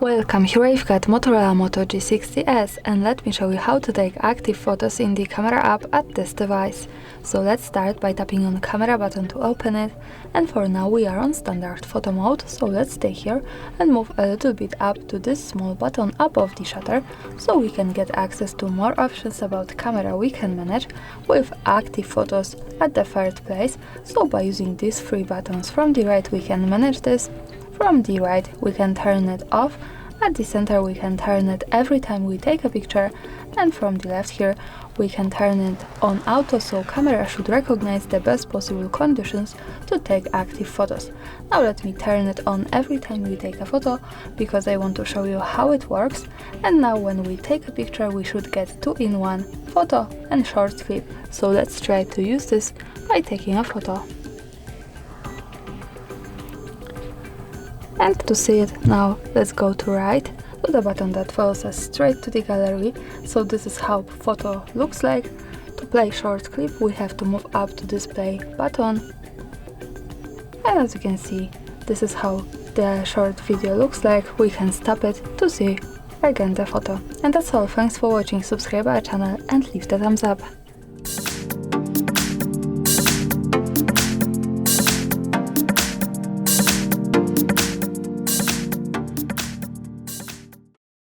Welcome, here I've got Motorola Moto G60s, and let me show you how to take active photos in the camera app at this device. So let's start by tapping on the camera button to open it, and for now we are on standard photo mode, so let's stay here and move a little bit up to this small button above the shutter, so we can get access to more options about the camera we can manage with active photos at the third place. So by using these three buttons from the right we can manage this. From the right we can turn it off, at the center we can turn it every time we take a picture, and from the left here we can turn it on auto, so camera should recognize the best possible conditions to take active photos. Now let me turn it on every time we take a photo, because I want to show you how it works. And now when we take a picture we should get 2-in-1 photo and short clip, so let's try to use this by taking a photo. And to see it now, let's go to right, to the button that follows us straight to the gallery. So this is how photo looks like. To play short clip we have to move up to this play button. And as you can see, this is how the short video looks like. We can stop it to see again the photo. And that's all, thanks for watching, subscribe our channel and leave the thumbs up.